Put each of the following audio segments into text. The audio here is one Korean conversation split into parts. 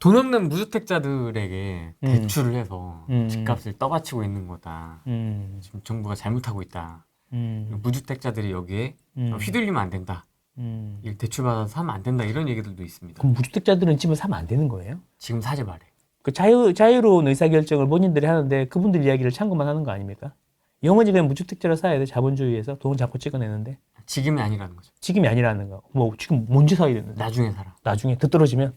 돈 없는 무주택자들에게 대출을 해서 집값을 떠받치고 있는 거다. 지금 정부가 잘못하고 있다. 무주택자들이 여기에 휘둘리면 안 된다. 이 대출받아서 사면 안 된다. 이런 얘기들도 있습니다. 그럼 무주택자들은 집을 사면 안 되는 거예요? 지금 사지 말해. 그 자유로운 의사결정을 본인들이 하는데 그분들 이야기를 참고만 하는 거 아닙니까? 영원히 그냥 무주택자를 사야 돼. 자본주의에서 돈을 자꾸 찍어내는데. 지금이 아니라는 거죠. 지금이 아니라는 거. 뭐 지금 뭔지 사야 되는데. 나중에 살아. 나중에 더 떨어지면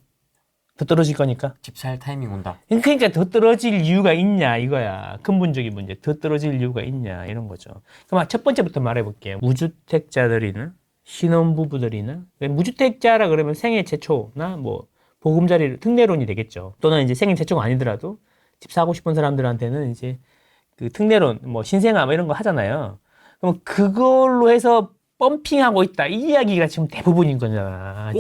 더 떨어질 거니까. 집 살 타이밍 온다. 그러니까 더 떨어질 이유가 있냐 이거야. 근본적인 문제. 더 떨어질 이유가 있냐 이런 거죠. 그럼 첫 번째부터 말해볼게요. 무주택자들이나 신혼부부들이나 무주택자라 그러면 생애 최초나 뭐 보금자리 특례론이 되겠죠. 또는 이제 생애 최초가 아니더라도 집 사고 싶은 사람들한테는 이제 그 특례론 뭐 신생아 뭐 이런 거 하잖아요. 그럼 그걸로 해서 펌핑하고 있다 이 이야기가 지금 대부분인 거잖아.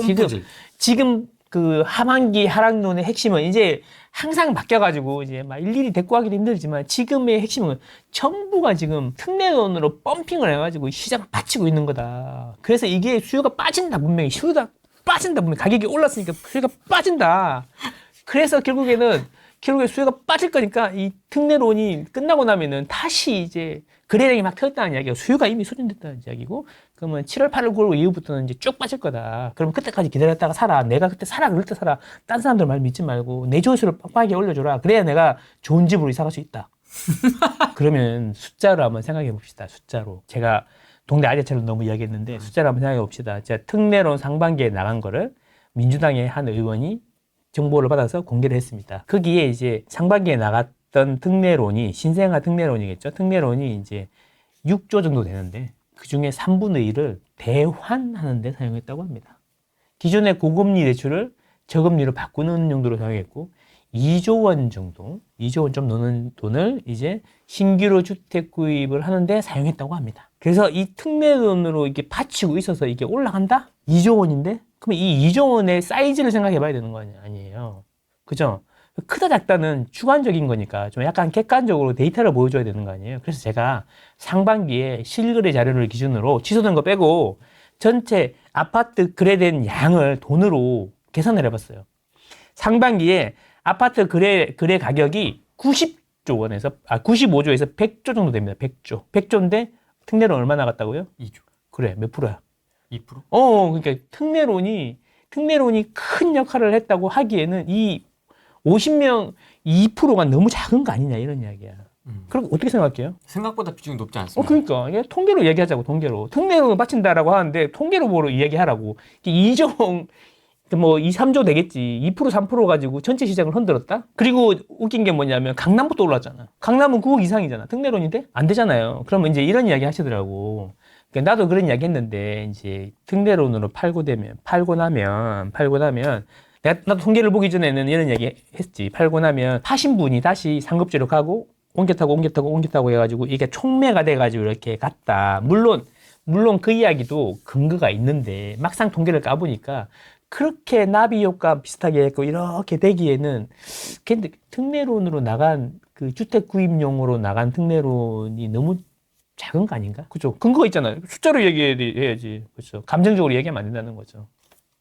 지금 그 하반기 하락론의 핵심은 이제 항상 바뀌어가지고 이제 막 일일이 데리고 하기도 힘들지만 지금의 핵심은 정부가 지금 특례론으로 펌핑을 해가지고 시장 받치고 있는 거다. 그래서 이게 수요가 빠진다 분명히 수요가 빠진다 분명히 가격이 올랐으니까 수요가 빠진다. 그래서 결국에 수요가 빠질 거니까 이 특례론이 끝나고 나면은 다시 이제 거래량이 막 터졌다는 이야기고 수요가 이미 소진됐다는 이야기고 그러면 7월, 8월, 9월 이후부터는 이제 쭉 빠질 거다. 그럼 그때까지 기다렸다가 사라. 내가 그때 사라 그럴 때 사라. 딴 사람들 말 믿지 말고 내 조회수를 빡빡하게 올려줘라. 그래야 내가 좋은 집으로 이사 갈 수 있다. 그러면 숫자로 한번 생각해 봅시다. 숫자로. 제가 동네 아재처럼 너무 이야기했는데 숫자로 한번 생각해 봅시다. 제가 특례론 상반기에 나간 거를 민주당의 한 의원이 정보를 받아서 공개를 했습니다. 거기에 이제 상반기에 나갔던 특례론이 신생아 특례론이겠죠. 특례론이 이제 6조 정도 되는데 그 중에 3분의 1을 대환하는 데 사용했다고 합니다. 기존의 고금리 대출을 저금리로 바꾸는 용도로 사용했고 2조 원 정도, 2조 원 좀 넘는 돈을 이제 신규로 주택 구입을 하는데 사용했다고 합니다. 그래서 이 특례론으로 이게 받치고 있어서 이게 올라간다? 2조 원인데? 그러면 이 2조 원의 사이즈를 생각해 봐야 되는 거 아니에요. 그죠? 크다 작다는 주관적인 거니까 좀 약간 객관적으로 데이터를 보여줘야 되는 거 아니에요. 그래서 제가 상반기에 실거래 자료를 기준으로 취소된 거 빼고 전체 아파트 거래된 양을 돈으로 계산을 해봤어요. 상반기에 아파트 거래 가격이 95조에서 100조 정도 됩니다. 100조. 100조인데 특례론 얼마 나갔다고요? 2조. 그래, 몇 프로야? 2%? 그러니까 특례론이 큰 역할을 했다고 하기에는 이 50명 2%가 너무 작은 거 아니냐 이런 이야기야. 그럼 어떻게 생각해요? 생각보다 비중이 높지 않습니다. 그러니까 이게 통계로 얘기하자고 통계로. 특례론을 바친다라고 하는데 통계로 뭐로 이야기하라고. 2조 뭐 2, 3조 되겠지. 2%, 3% 가지고 전체 시장을 흔들었다? 그리고 웃긴 게 뭐냐면 강남부터 올랐잖아. 강남은 9억 이상이잖아. 특례론인데? 안 되잖아요. 그러면 이제 이런 이야기 하시더라고. 그러니까 나도 그런 이야기 했는데 이제 특례론으로 팔고 나면 나도 통계를 보기 전에는 이런 이야기 했지. 팔고 나면 파신 분이 다시 상급지로 가고 옮겨 타고 해가지고 이게 촉매가 돼가지고 이렇게 갔다. 물론 그 이야기도 근거가 있는데 막상 통계를 까보니까 그렇게 나비 효과 비슷하게 했고 이렇게 되기에는 근데 특례론으로 나간 그 주택 구입용으로 나간 특례론이 너무 작은 거 아닌가? 그죠? 근거가 있잖아요. 숫자로 얘기해야지. 그렇죠. 감정적으로 얘기하면 안 된다는 거죠.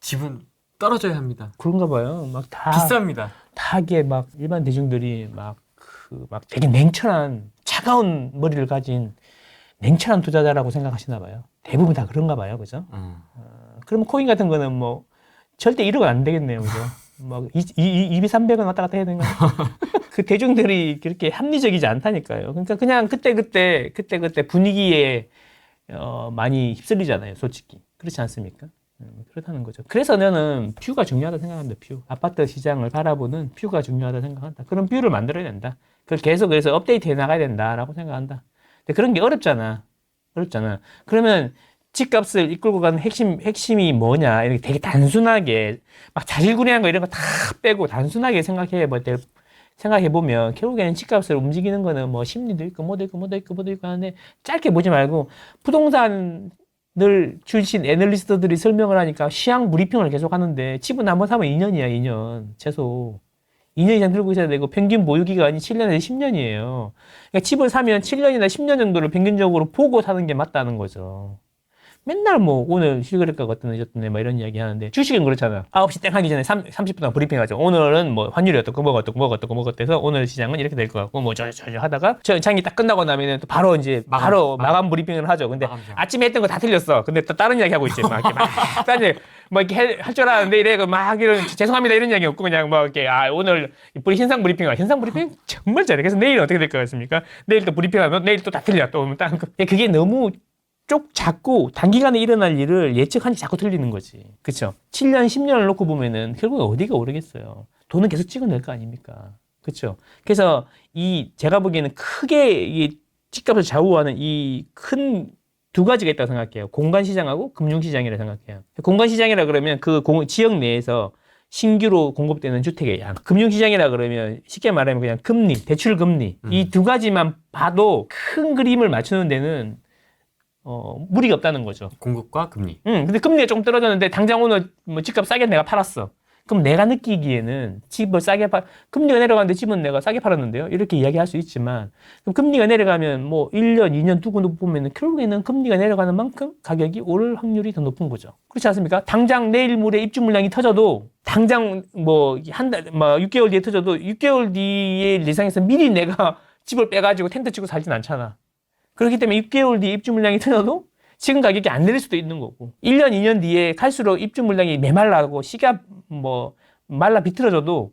집은 떨어져야 합니다. 그런가 봐요. 막 다 비쌉니다. 다 이게 막 일반 대중들이 막 되게 냉철한 차가운 머리를 가진 냉철한 투자자라고 생각하시나 봐요. 대부분 다 그런가 봐요. 그죠? 그러면 코인 같은 거는 뭐 절대 1억은 안 되겠네요. 그죠? 막 200, 300원 왔다 갔다 해야 되는 거예요. 그 대중들이 그렇게 합리적이지 않다니까요. 그러니까 그냥 그때 분위기에 많이 휩쓸리잖아요. 솔직히. 그렇지 않습니까? 그렇다는 거죠. 그래서 저는 뷰가 중요하다 생각합니다. 뷰. 아파트 시장을 바라보는 뷰가 중요하다 생각한다. 그런 뷰를 만들어야 된다. 그걸 계속 그래서 업데이트 해 나가야 된다라고 생각한다. 근데 그런 게 어렵잖아. 그러면 집값을 이끌고 가는 핵심이 뭐냐. 이렇게 되게 단순하게 막 자질구레한 거 이런 거 다 빼고 단순하게 생각해보면 결국에는 집값을 움직이는 거는 뭐 심리도 있고 뭐도 있고 하는데 짧게 보지 말고 부동산을 출신 애널리스트들이 설명을 하니까 시향 브리핑을 계속 하는데 집은 한번 사면 2년이야 2년 최소 2년 이상 들고 있어야 되고 평균 보유기간이 7년에서 10년이에요. 그러니까 집을 사면 7년이나 10년 정도를 평균적으로 보고 사는 게 맞다는 거죠. 맨날 뭐 오늘 실거래가가 어떠네 막 이런 이야기 하는데 주식은 그렇잖아. 9시 땡 하기 전에 30분 동안 브리핑 하죠. 오늘은 뭐 환율이 어떻고 뭐가 어떻고 오늘 시장은 이렇게 될 것 같고 뭐 저저 하다가 장이 딱 끝나고 나면은 또 바로 이제 마감 브리핑을 하죠. 근데 아침에 했던 거 다 틀렸어. 근데 또 다른 이야기 하고 있지. 막 이렇게 막 다른 뭐 이렇게 할 줄 알았는데 이래 막 이런 죄송합니다 이런 이야기 없고 그냥 뭐 이렇게 오늘 현상 브리핑 정말 잘해. 그래서 내일 어떻게 될 것 같습니까? 내일 또 브리핑하면 내일 또 다 틀려. 또 딱 그게 너무 자꾸 단기간에 일어날 일을 예측하니 자꾸 틀리는 거지. 그쵸? 7년, 10년을 놓고 보면은 결국 어디가 오르겠어요. 돈은 계속 찍어낼 거 아닙니까? 그쵸? 그래서 제가 보기에는 크게 이 집값을 좌우하는 이 큰 두 가지가 있다고 생각해요. 공간 시장하고 금융 시장이라고 생각해요. 공간 시장이라 그러면 그 지역 내에서 신규로 공급되는 주택의 양. 금융 시장이라 그러면 쉽게 말하면 그냥 금리, 대출 금리. 이 두 가지만 봐도 큰 그림을 맞추는 데는 무리가 없다는 거죠. 공급과 금리. 근데 금리가 조금 떨어졌는데 당장 오늘 뭐 집값 싸게 내가 팔았어. 그럼 내가 느끼기에는 집을 금리가 내려가는데 집은 내가 싸게 팔았는데요. 이렇게 이야기할 수 있지만 그럼 금리가 내려가면 뭐 1년, 2년 두고 보면은 결국에는 금리가 내려가는 만큼 가격이 오를 확률이 더 높은 거죠. 그렇지 않습니까? 당장 내일 모레 입주 물량이 터져도 당장 뭐 한 달, 뭐 6개월 뒤에 터져도 6개월 뒤에 예상해서 미리 내가 집을 빼가지고 텐트 치고 살진 않잖아. 그렇기 때문에 6개월 뒤에 입주 물량이 터져도 지금 가격이 안 내릴 수도 있는 거고 1년, 2년 뒤에 갈수록 입주 물량이 메말라고 시가 뭐 말라 비틀어져도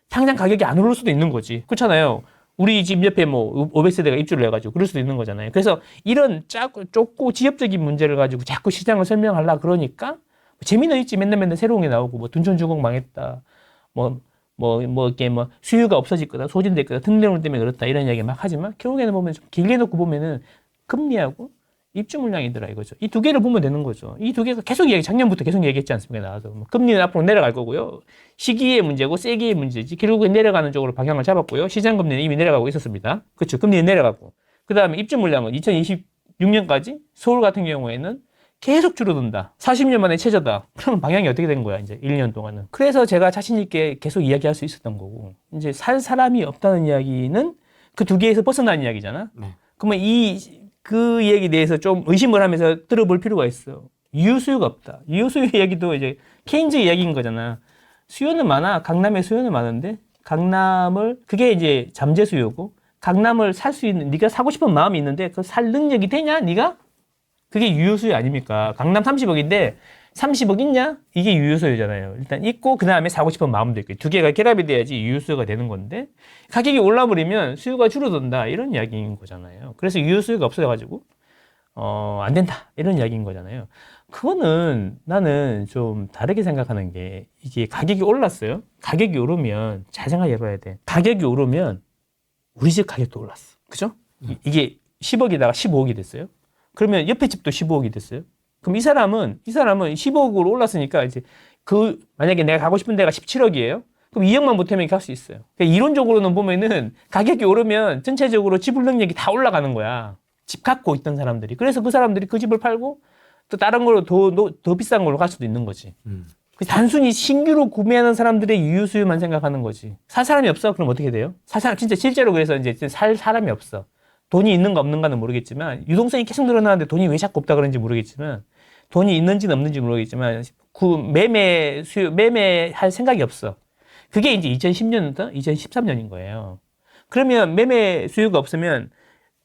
당장 가격이 안 오를 수도 있는 거지. 그렇잖아요. 우리 집 옆에 뭐 500세대가 입주를 해가지고 그럴 수도 있는 거잖아요. 그래서 이런 좁고 지엽적인 문제를 가지고 자꾸 시장을 설명하려고 그러니까 재미는 있지. 맨날 새로운 게 나오고 뭐 둔촌주공 망했다. 이렇게 수요가 없어질 거다, 소진될 거다, 등등물 때문에 그렇다 이런 이야기 막 하지만 결국에는 보면 좀 길게 놓고 보면은 금리하고 입주 물량이더라 이거죠. 이 두 개를 보면 되는 거죠. 이 두 개가 작년부터 계속 얘기했지 않습니까? 나와서 금리는 앞으로 내려갈 거고요. 시기의 문제고 세기의 문제지. 결국엔 내려가는 쪽으로 방향을 잡았고요. 시장 금리는 이미 내려가고 있었습니다. 그렇죠. 금리는 내려가고 그 다음에 입주 물량은 2026년까지 서울 같은 경우에는 계속 줄어든다. 40년 만에 최저다. 그러면 방향이 어떻게 된 거야, 이제 1년 동안은. 그래서 제가 자신있게 계속 이야기할 수 있었던 거고, 이제 살 사람이 없다는 이야기는 그 두 개에서 벗어난 이야기잖아? 네. 그러면 그 얘기에 대해서 좀 의심을 하면서 들어볼 필요가 있어. 유효수요가 없다. 유효수요 이야기도 이제 케인즈 이야기인 거잖아. 수요는 많아. 강남에 수요는 많은데, 그게 이제 잠재 수요고, 강남을 살 수 있는, 네가 사고 싶은 마음이 있는데, 그 살 능력이 되냐, 네가? 그게 유효수요 아닙니까? 강남 30억인데 30억 있냐? 이게 유효수요잖아요. 일단 있고 그 다음에 사고 싶은 마음도 있고 두 개가 결합이 돼야지 유효수요가 되는 건데 가격이 올라버리면 수요가 줄어든다 이런 이야기인 거잖아요. 그래서 유효수요가 없어져가지고 안 된다 이런 이야기인 거잖아요. 그거는 나는 좀 다르게 생각하는 게 이게 가격이 올랐어요. 가격이 오르면 잘 생각해봐야 돼. 가격이 오르면 우리 집 가격도 올랐어. 그죠? 이게 10억에다가 15억이 됐어요. 그러면 옆에 집도 15억이 됐어요. 그럼 이 사람은 15억으로 올랐으니까 이제 만약에 내가 가고 싶은 데가 17억이에요. 그럼 2억만 못하면 갈 수 있어요. 그러니까 이론적으로는 보면은 가격이 오르면 전체적으로 지불 능력이 다 올라가는 거야. 집 갖고 있던 사람들이. 그래서 그 사람들이 그 집을 팔고 또 다른 걸로 더 비싼 걸로 갈 수도 있는 거지. 단순히 신규로 구매하는 사람들의 유효수요만 생각하는 거지. 살 사람이 없어? 그럼 어떻게 돼요? 진짜 실제로 그래서 이제 살 사람이 없어. 돈이 있는가 없는가는 모르겠지만 유동성이 계속 늘어나는데 돈이 왜 자꾸 없다 그런지 모르겠지만 돈이 있는지는 없는지 모르겠지만 매매할 생각이 없어. 그게 이제 2010년부터 2013년인 거예요. 그러면 매매 수요가 없으면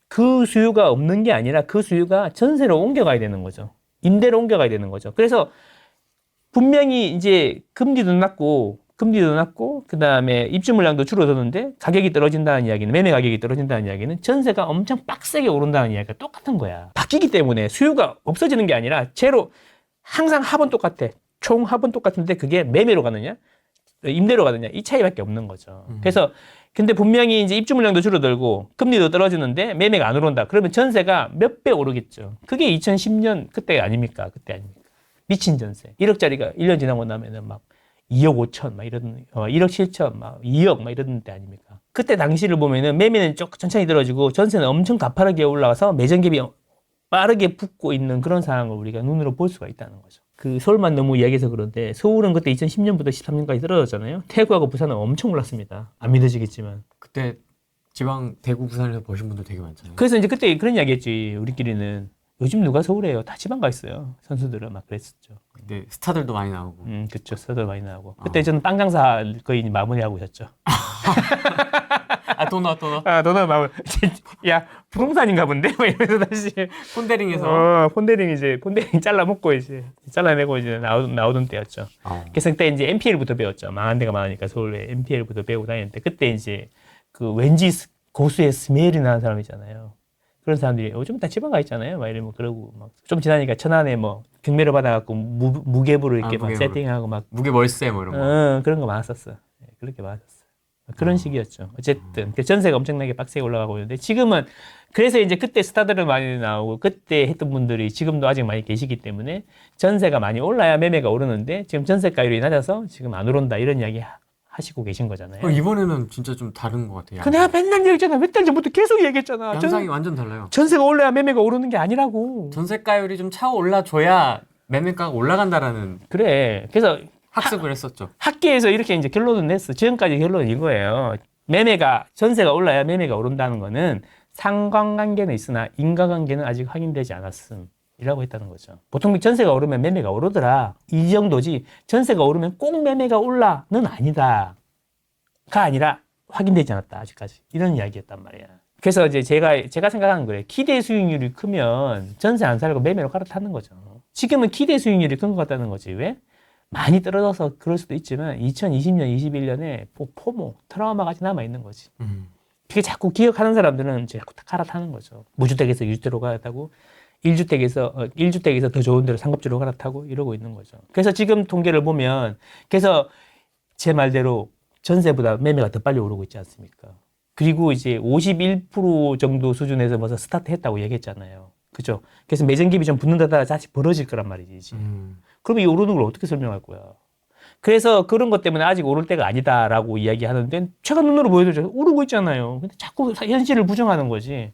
그 수요가 없는 게 아니라 그 수요가 전세로 옮겨가야 되는 거죠. 임대로 옮겨가야 되는 거죠. 그래서 분명히 이제 금리도 낮고 그 다음에 입주 물량도 줄어드는데 가격이 떨어진다는 이야기는 매매 가격이 떨어진다는 이야기는 전세가 엄청 빡세게 오른다는 이야기가 똑같은 거야. 바뀌기 때문에 수요가 없어지는 게 아니라 제로 항상 합은 똑같아. 총 합은 똑같은데 그게 매매로 가느냐 임대로 가느냐 이 차이밖에 없는 거죠. 그래서 근데 분명히 이제 입주 물량도 줄어들고 금리도 떨어지는데 매매가 안 오른다. 그러면 전세가 몇 배 오르겠죠. 그게 2010년 그때 아닙니까? 미친 전세. 1억짜리가 1년 지나고 나면은 막 2억 5천, 막 이런, 1억 7천, 막 2억, 막 이런 때 아닙니까? 그때 당시를 보면은 매매는 천천히 떨어지고 전세는 엄청 가파르게 올라가서 매정갭이 빠르게 붙고 있는 그런 상황을 우리가 눈으로 볼 수가 있다는 거죠. 그 서울만 너무 이야기해서 그런데 서울은 그때 2010년부터 13년까지 떨어졌잖아요. 대구하고 부산은 엄청 올랐습니다. 안 믿어지겠지만. 그때 지방 대구 부산에서 보신 분들 되게 많잖아요. 그래서 이제 그때 그런 이야기 했지. 우리끼리는. 요즘 누가 서울에 해요? 다 지방 가 있어요. 선수들은 막 그랬었죠. 근데 스타들도 많이 나오고. 그쵸. 스타들 많이 나오고. 그때 저는 빵 장사 거의 마무리하고 있었죠. 아, 도넛. 너는 마무리. 야, 부동산인가 본데? 막 이러면서 다시. 폰데링에서. 폰데링 잘라 먹고 잘라내고 나오던 때였죠. 그래서 그때 이제 MPL부터 배웠죠. 망한 데가 많으니까 서울에 MPL부터 배우고 다녔는데, 그때 이제 그 왠지 고수의 스멜이 나는 사람 있잖아요. 그런 사람들이 좀 이따 지방 가 있잖아요. 막 이러면 그러고 막 좀 지나니까 천안에 뭐 경매를 받아갖고 무게부를 이렇게 막 무게부로. 세팅하고 막 무게 월세 뭐 이런 거. 그런 거 많았었어. 그렇게 많았었어. 그런 식이었죠. 어쨌든 전세가 엄청나게 빡세게 올라가고 있는데 지금은 그래서 이제 그때 스타들은 많이 나오고 그때 했던 분들이 지금도 아직 많이 계시기 때문에 전세가 많이 올라야 매매가 오르는데 지금 전세가율이 낮아서 지금 안 오른다 이런 이야기 하시고 계신 거잖아요. 이번에는 진짜 좀 다른 것 같아요. 그 내가 맨날 얘기했잖아. 몇 달 전부터 계속 얘기했잖아. 양상이 완전 달라요. 전세가 올라야 매매가 오르는 게 아니라고. 전세가율이 좀 차고 올라줘야 매매가가 올라간다라는 그래. 그래서 학습을 했었죠. 학계에서 이렇게 이제 결론을 냈어. 지금까지 결론은 이거예요. 전세가 올라야 매매가 오른다는 거는 상관관계는 있으나 인과관계는 아직 확인되지 않았음. 이라고 했다는 거죠. 보통 전세가 오르면 매매가 오르더라. 이 정도지 전세가 오르면 꼭 매매가 올라는 아니다. 가 아니라 확인되지 않았다. 아직까지. 이런 이야기였단 말이야. 그래서 이제 제가 생각하는 거예요. 기대 수익률이 크면 전세 안 살고 매매로 갈아타는 거죠. 지금은 기대 수익률이 큰 것 같다는 거지. 왜? 많이 떨어져서 그럴 수도 있지만 2020년, 21년에 포모, 트라우마가 남아있는 거지. 그게 자꾸 기억하는 사람들은 자꾸 갈아타는 거죠. 무주택에서 유주택으로 갈아타고 1주택에서 더 좋은 데로 상급지로 갈아타고 이러고 있는 거죠. 그래서 지금 통계를 보면 그래서 제 말대로 전세보다 매매가 더 빨리 오르고 있지 않습니까? 그리고 이제 51% 정도 수준에서 벌써 스타트 했다고 얘기했잖아요. 그죠? 그래서 매정기비 좀 붙는다다가 다시 벌어질 거란 말이지. 그러면 이 오르는 걸 어떻게 설명할 거야? 그래서 그런 것 때문에 아직 오를 때가 아니다라고 이야기하는데 제가 눈으로 보여드리죠. 오르고 있잖아요. 근데 자꾸 현실을 부정하는 거지.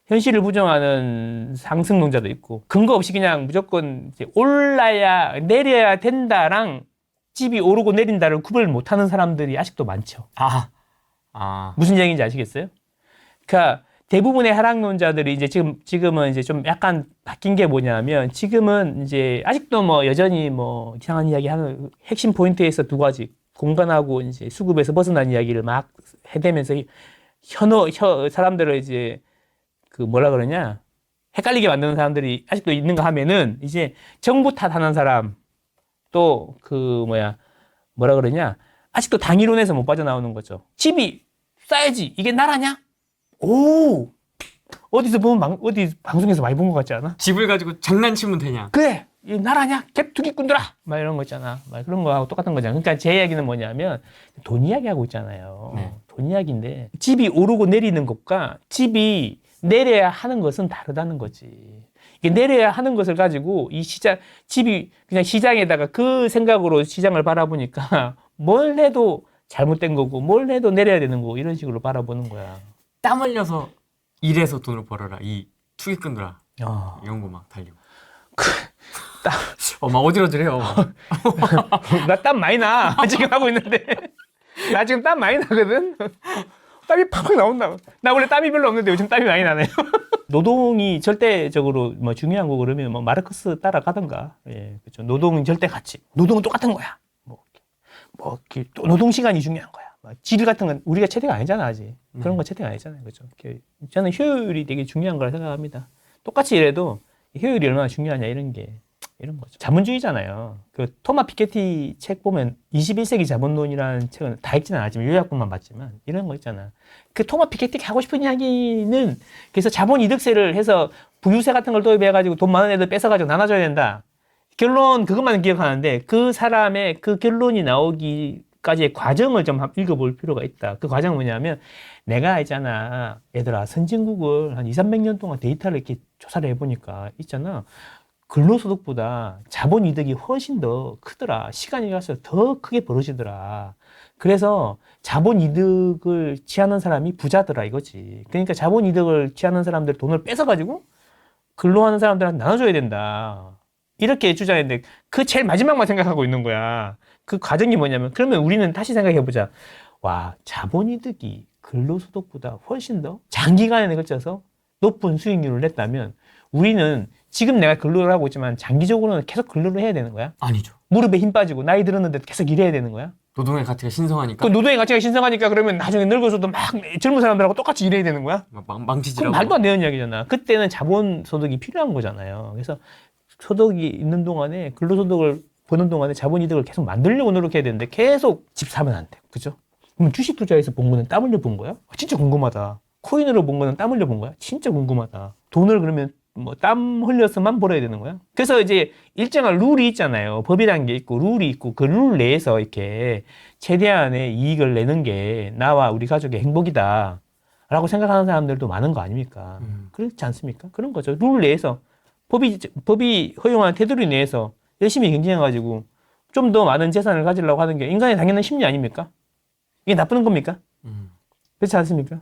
현실을 부정하는 상승론자도 있고 근거 없이 그냥 무조건 이제 올라야 내려야 된다랑 집이 오르고 내린다를 구별을 못하는 사람들이 아직도 많죠. 무슨 얘기인지 아시겠어요? 그러니까 대부분의 하락론자들이 이제 지금은 이제 좀 약간 바뀐 게 뭐냐면 지금은 이제 아직도 뭐 여전히 뭐 이상한 이야기 하는 핵심 포인트에서 두 가지 공간하고 이제 수급에서 벗어난 이야기를 막 해대면서 사람들을 이제 그 뭐라 그러냐 헷갈리게 만드는 사람들이 아직도 있는가 하면은 이제 정부 탓하는 사람 또 그 뭐라 그러냐 아직도 당이론에서 못 빠져나오는 거죠. 집이 싸야지 이게 나라냐? 오 어디서 보면 어디 방송에서 많이 본 것 같지 않아? 집을 가지고 장난치면 되냐? 그래 이 나라냐? 갭투기꾼들아 막 이런 거 있잖아. 막 그런 거하고 똑같은 거잖아. 그러니까 제 이야기는 뭐냐면 돈 이야기 하고 있잖아요. 네. 돈 이야기인데 집이 오르고 내리는 것과 집이 내려야 하는 것은 다르다는 거지. 이게 내려야 하는 것을 가지고 집이 그냥 시장에다가 그 생각으로 시장을 바라보니까 뭘 해도 잘못된 거고 뭘 해도 내려야 되는 거고 이런 식으로 바라보는 거야. 땀 흘려서 일해서 돈을 벌어라. 이 투기꾼들아. 이런 거 막 달리고. 막 어지러지래요. 나 땀 많이 나. 지금 하고 있는데. 나 지금 땀 많이 나거든. 땀이 팍팍 나온다. 나 원래 땀이 별로 없는데 요즘 땀이 많이 나네요. 노동이 절대적으로 뭐 중요한 거 그러면 뭐 마르크스 따라가던가. 예, 그렇죠. 노동은 절대 가치. 노동은 똑같은 거야. 또 노동 시간이 중요한 거야. 질 같은 건 우리가 채택 아니잖아 아직. 그런 거 채택 아니잖아요. 그렇죠. 저는 효율이 되게 중요한 거라 생각합니다. 똑같이 일해도 효율이 얼마나 중요하냐 이런 거죠. 자본주의잖아요. 그 토마 피케티 책 보면 21세기 자본론이라는 책은 다 읽지는 않았지만 요약본만 봤지만 이런 거 있잖아. 그 토마 피케티가 하고 싶은 이야기는 그래서 자본이득세를 해서 부유세 같은 걸 도입해가지고 돈 많은 애들 뺏어가지고 나눠줘야 된다. 결론 그것만 기억하는데 그 사람의 그 결론이 나오기까지의 과정을 좀 읽어볼 필요가 있다. 그 과정은 뭐냐면 내가 있잖아. 얘들아 선진국을 한 200~300년 동안 데이터를 이렇게 조사를 해보니까 있잖아. 근로소득보다 자본이득이 훨씬 더 크더라. 시간이 갈수록 더 크게 벌어지더라. 그래서 자본이득을 취하는 사람이 부자더라 이거지. 그러니까 자본이득을 취하는 사람들 돈을 뺏어가지고 근로하는 사람들한테 나눠줘야 된다. 이렇게 주장했는데 그 제일 마지막만 생각하고 있는 거야. 그 과정이 뭐냐면 그러면 우리는 다시 생각해보자. 와 자본이득이 근로소득보다 훨씬 더 장기간에 걸쳐서 높은 수익률을 냈다면 우리는 지금 내가 근로를 하고 있지만 장기적으로는 계속 근로를 해야 되는 거야? 아니죠. 무릎에 힘 빠지고 나이 들었는데 계속 일해야 되는 거야? 노동의 가치가 신성하니까 그 노동의 가치가 신성하니까 그러면 나중에 늙어서도 막 젊은 사람들하고 똑같이 일해야 되는 거야? 그럼 망치질하고. 말도 안 되는 이야기잖아. 그때는 자본소득이 필요한 거잖아요. 그래서 소득이 있는 동안에 근로소득을 버는 동안에 자본이득을 계속 만들려고 노력해야 되는데 계속 집 사면 안 돼. 그죠? 그럼 주식 투자해서 본 거는 땀 흘려 본 거야? 진짜 궁금하다. 코인으로 본 거는 땀 흘려 본 거야? 진짜 궁금하다. 돈을 그러면 뭐 땀 흘려서만 벌어야 되는 거야? 그래서 이제 일정한 룰이 있잖아요. 법이라는 게 있고 룰이 있고 그 룰 내에서 이렇게 최대한의 이익을 내는 게 나와 우리 가족의 행복이다 라고 생각하는 사람들도 많은 거 아닙니까? 그렇지 않습니까? 그런 거죠. 룰 내에서 법이 허용하는 테두리 내에서 열심히 경쟁해가지고 좀 더 많은 재산을 가지려고 하는 게 인간의 당연한 심리 아닙니까? 이게 나쁜 겁니까? 그렇지 않습니까?